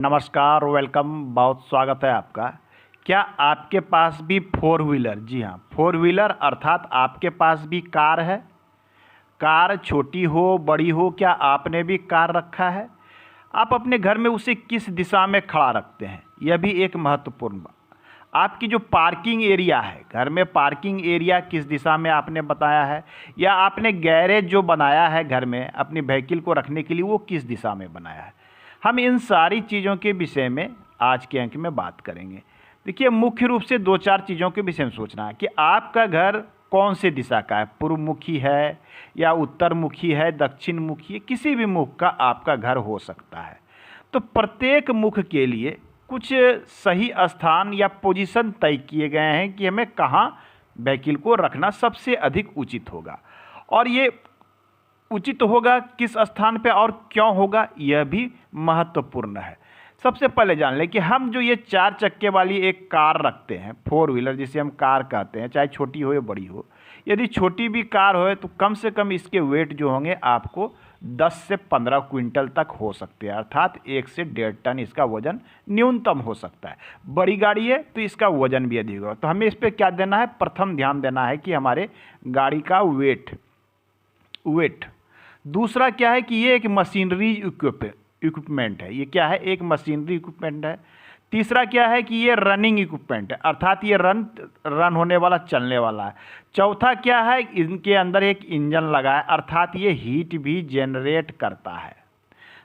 नमस्कार, वेलकम, बहुत स्वागत है आपका। क्या आपके पास भी फोर व्हीलर, जी हाँ, फोर व्हीलर अर्थात आपके पास भी कार है? कार छोटी हो बड़ी हो, क्या आपने भी कार रखा है? आप अपने घर में उसे किस दिशा में खड़ा रखते हैं, यह भी एक महत्वपूर्ण बात। आपकी जो पार्किंग एरिया है, घर में पार्किंग एरिया किस दिशा में आपने बताया है, या आपने गैरेज जो बनाया है घर में अपनी व्हीकल को रखने के लिए, वो किस दिशा में बनाया है। हम इन सारी चीज़ों के विषय में आज के अंक में बात करेंगे। देखिए, मुख्य रूप से दो चार चीज़ों के विषय में सोचना है कि आपका घर कौन से दिशा का है, पूर्वमुखी है या उत्तरमुखी है, दक्षिण मुखी है, किसी भी मुख का आपका घर हो सकता है। तो प्रत्येक मुख के लिए कुछ सही स्थान या पोजीशन तय किए गए हैं कि हमें कहाँ व्हीकल को रखना सबसे अधिक उचित होगा, और ये उचित होगा किस स्थान पे और क्यों होगा, यह भी महत्वपूर्ण है। सबसे पहले जान लें कि हम जो ये चार चक्के वाली एक कार रखते हैं, फोर व्हीलर जिसे हम कार कहते हैं, चाहे छोटी हो या बड़ी हो। यदि छोटी भी कार हो तो कम से कम इसके वेट जो होंगे आपको 10 से 15 क्विंटल तक हो सकते हैं, अर्थात 1 से 1.5 टन इसका वजन न्यूनतम हो सकता है। बड़ी गाड़ी है तो इसका वजन भी अधिक होगा। तो हमें इस पर क्या देना है, प्रथम ध्यान देना है कि हमारे गाड़ी का वेट। दूसरा क्या है कि ये एक मशीनरी इक्विपमेंट है। ये क्या है, एक मशीनरी इक्विपमेंट है। तीसरा क्या है कि ये रनिंग इक्विपमेंट है, अर्थात ये रन होने वाला, चलने वाला है। चौथा क्या है, इनके अंदर एक इंजन लगा है, अर्थात ये हीट भी जनरेट करता है।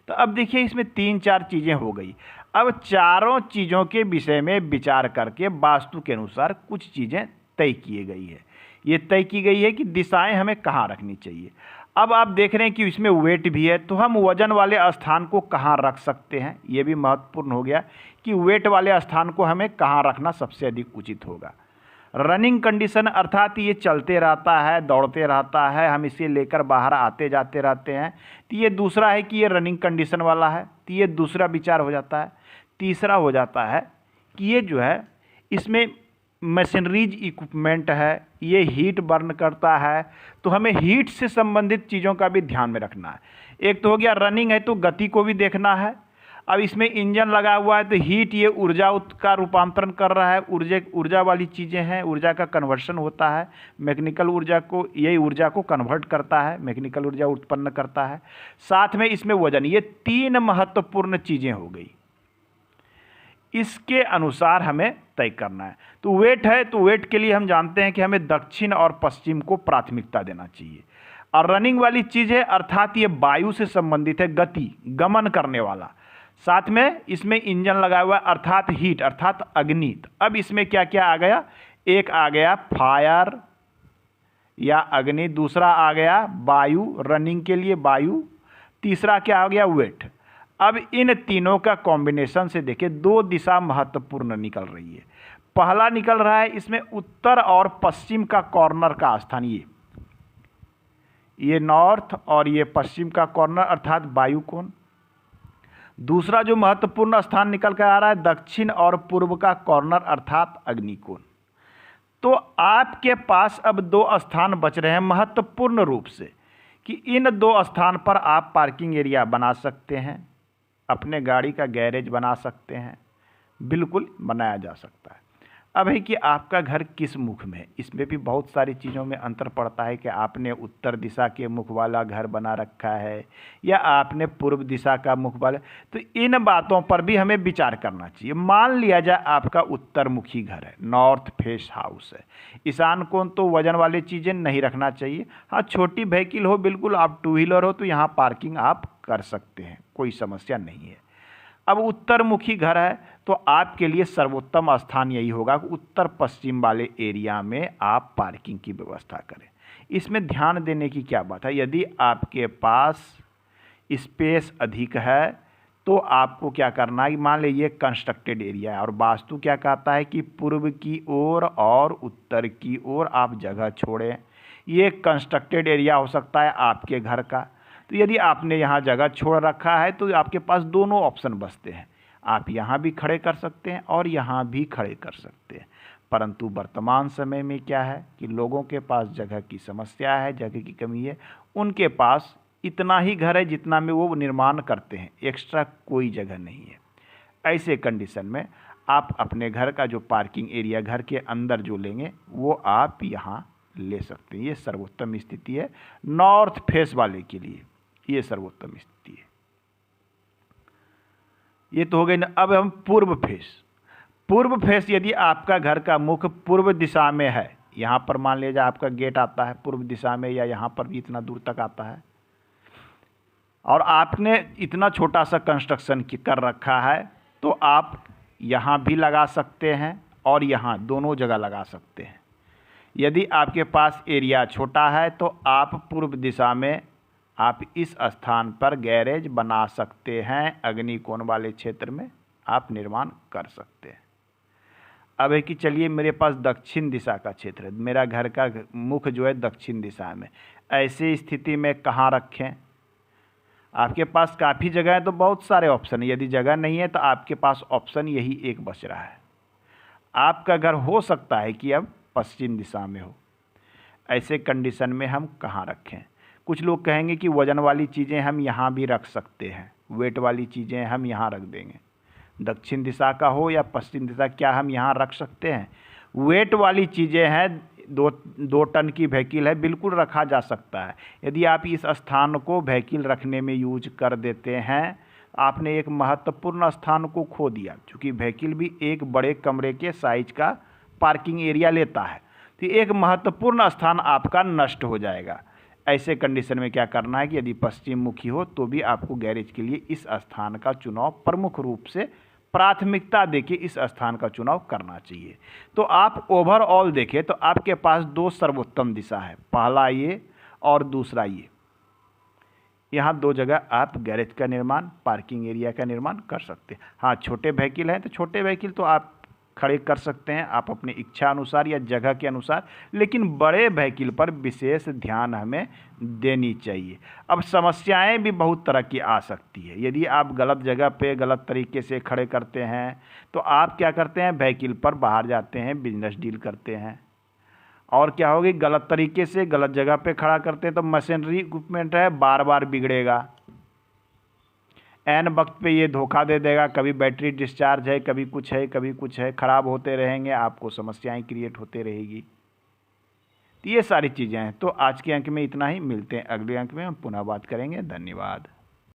तो अब देखिए, इसमें तीन चार चीज़ें हो गई। अब चारों चीज़ों के विषय में विचार करके वास्तु के अनुसार कुछ चीज़ें तय की गई है। ये तय की गई है कि दिशाएं हमें कहाँ रखनी चाहिए। अब आप देख रहे हैं कि इसमें वेट भी है, तो हम वजन वाले स्थान को कहाँ रख सकते हैं, ये भी महत्वपूर्ण हो गया कि वेट वाले स्थान को हमें कहाँ रखना सबसे अधिक उचित होगा। रनिंग कंडीशन अर्थात ये चलते रहता है, दौड़ते रहता है, हम इसे लेकर बाहर आते जाते रहते हैं, तो ये दूसरा है कि ये रनिंग कंडीशन वाला है, तो ये दूसरा विचार हो जाता है। तीसरा हो जाता है कि ये जो है इसमें मशीनरीज इक्विपमेंट है, ये हीट बर्न करता है, तो हमें हीट से संबंधित चीज़ों का भी ध्यान में रखना है। एक तो हो गया रनिंग है तो गति को भी देखना है। अब इसमें इंजन लगा हुआ है तो हीट ये ऊर्जा का रूपांतरण कर रहा है, ऊर्जा वाली चीज़ें हैं, ऊर्जा का कन्वर्शन होता है। मैकेनिकल ऊर्जा को, यही ऊर्जा को कन्वर्ट करता है, मैकेनिकल ऊर्जा उत्पन्न करता है। साथ में इसमें वजन, ये तीन महत्वपूर्ण चीज़ें हो गई, इसके अनुसार हमें तय करना है। तो वेट है, तो वेट के लिए हम जानते हैं कि हमें दक्षिण और पश्चिम को प्राथमिकता देना चाहिए। और रनिंग वाली चीज़ है, अर्थात ये वायु से संबंधित है, गति, गमन करने वाला। साथ में इसमें इंजन लगा हुआ है, अर्थात हीट, अर्थात अग्नि। अब इसमें क्या क्या आ गया, एक आ गया फायर या अग्नि, दूसरा आ गया वायु, रनिंग के लिए वायु, तीसरा क्या आ गया, वेट। अब इन तीनों का कॉम्बिनेशन से देखिए दो दिशा महत्वपूर्ण निकल रही है। पहला निकल रहा है इसमें उत्तर और पश्चिम का कॉर्नर का स्थान, ये नॉर्थ और ये पश्चिम का कॉर्नर अर्थात वायु कोण। दूसरा जो महत्वपूर्ण स्थान निकल कर आ रहा है दक्षिण और पूर्व का कॉर्नर अर्थात अग्निकोण। तो आपके पास अब दो स्थान बच रहे हैं महत्वपूर्ण रूप से कि इन दो स्थान पर आप पार्किंग एरिया बना सकते हैं, अपने गाड़ी का गैरेज बना सकते हैं, बिल्कुल बनाया जा सकता है। अब है कि आपका घर किस मुख में है, इसमें भी बहुत सारी चीज़ों में अंतर पड़ता है कि आपने उत्तर दिशा के मुख वाला घर बना रखा है या आपने पूर्व दिशा का मुख वाला। तो इन बातों पर भी हमें विचार करना चाहिए। मान लिया जाए आपका उत्तर मुखी घर है, नॉर्थ फेस हाउस है, ईशान कोण, तो वजन वाली चीज़ें नहीं रखना चाहिए। हाँ, छोटी व्हीकल हो, बिल्कुल आप टू व्हीलर हो तो यहाँ पार्किंग आप कर सकते हैं, कोई समस्या नहीं है। अब उत्तरमुखी घर है तो आपके लिए सर्वोत्तम स्थान यही होगा कि उत्तर पश्चिम वाले एरिया में आप पार्किंग की व्यवस्था करें। इसमें ध्यान देने की क्या बात है, यदि आपके पास स्पेस अधिक है तो आपको क्या करना है, मान लीजिए कंस्ट्रक्टेड एरिया है और वास्तु क्या कहता है कि पूर्व की ओर और उत्तर की ओर आप जगह छोड़ें। ये कंस्ट्रक्टेड एरिया हो सकता है आपके घर का, तो यदि आपने यहाँ जगह छोड़ रखा है तो आपके पास दोनों ऑप्शन बचते हैं, आप यहाँ भी खड़े कर सकते हैं और यहाँ भी खड़े कर सकते हैं। परंतु वर्तमान समय में क्या है कि लोगों के पास जगह की समस्या है, जगह की कमी है, उनके पास इतना ही घर है जितना में वो निर्माण करते हैं, एक्स्ट्रा कोई जगह नहीं है। ऐसे कंडीशन में आप अपने घर का जो पार्किंग एरिया घर के अंदर जो लेंगे वो आप यहाँ ले सकते हैं। ये सर्वोत्तम स्थिति है नॉर्थ फेस वाले के लिए, ये सर्वोत्तम स्थिति है। ये तो हो गई ना। अब हम पूर्व फेस। पूर्व फेस यदि आपका घर का मुख पूर्व दिशा में है, यहाँ पर मान लीजिए आपका गेट आता है पूर्व दिशा में, या यहाँ पर भी इतना दूर तक आता है, और आपने इतना छोटा सा कंस्ट्रक्शन कर रखा है, तो आप यहाँ भी लगा सकते हैं और यहाँ दोनों जगह लगा सकते हैं। यदि आपके पास एरिया छोटा है तो आप पूर्व दिशा में आप इस स्थान पर गैरेज बना सकते हैं। अग्निकोण वाले क्षेत्र में आप निर्माण कर सकते हैं। अब है कि चलिए मेरे पास दक्षिण दिशा का क्षेत्र है, मेरा घर का मुख जो है दक्षिण दिशा में, ऐसी स्थिति में कहाँ रखें? आपके पास काफ़ी जगह है तो बहुत सारे ऑप्शन है। यदि जगह नहीं है तो आपके पास ऑप्शन यही एक बच रहा है। आपका घर हो सकता है कि अब पश्चिम दिशा में हो, ऐसे कंडीशन में हम कहाँ रखें? कुछ लोग कहेंगे कि वज़न वाली चीज़ें हम यहाँ भी रख सकते हैं, वेट वाली चीज़ें हम यहाँ रख देंगे। दक्षिण दिशा का हो या पश्चिम दिशा, क्या हम यहाँ रख सकते हैं? वेट वाली चीज़ें हैं, 2 टन की व्हीकल है, बिल्कुल रखा जा सकता है। यदि आप इस स्थान को व्हीकल रखने में यूज कर देते हैं, आपने एक महत्वपूर्ण स्थान को खो दिया। क्योंकि व्हीकल भी एक बड़े कमरे के साइज का पार्किंग एरिया लेता है, तो एक महत्वपूर्ण स्थान आपका नष्ट हो जाएगा। ऐसे कंडीशन में क्या करना है कि यदि पश्चिम मुखी हो तो भी आपको गैरेज के लिए इस स्थान का चुनाव प्रमुख रूप से प्राथमिकता देके इस स्थान का चुनाव करना चाहिए। तो आप ओवरऑल देखें तो आपके पास 2 सर्वोत्तम दिशा है, पहला ये और दूसरा ये। यहाँ 2 जगह आप गैरेज का निर्माण, पार्किंग एरिया का निर्माण कर सकते हैं। हाँ, छोटे व्हीकल हैं तो छोटे व्हीकल तो आप खड़े कर सकते हैं आप अपनी इच्छा अनुसार या जगह के अनुसार, लेकिन बड़े व्हीकल पर विशेष ध्यान हमें देनी चाहिए। अब समस्याएं भी बहुत तरह की आ सकती है। यदि आप गलत जगह पे गलत तरीके से खड़े करते हैं तो आप क्या करते हैं, व्हीकल पर बाहर जाते हैं, बिजनेस डील करते हैं, और क्या होगी, गलत तरीके से गलत जगह पे खड़ा करते हैं तो मशीनरी इक्विपमेंट है बार बार बिगड़ेगा, एन वक्त पे ये धोखा दे देगा, कभी बैटरी डिस्चार्ज है, कभी कुछ है, कभी कुछ है, ख़राब होते रहेंगे, आपको समस्याएं क्रिएट होते रहेगी। तो ये सारी चीज़ें हैं। तो आज के अंक में इतना ही, मिलते हैं अगले अंक में, हम पुनः बात करेंगे। धन्यवाद।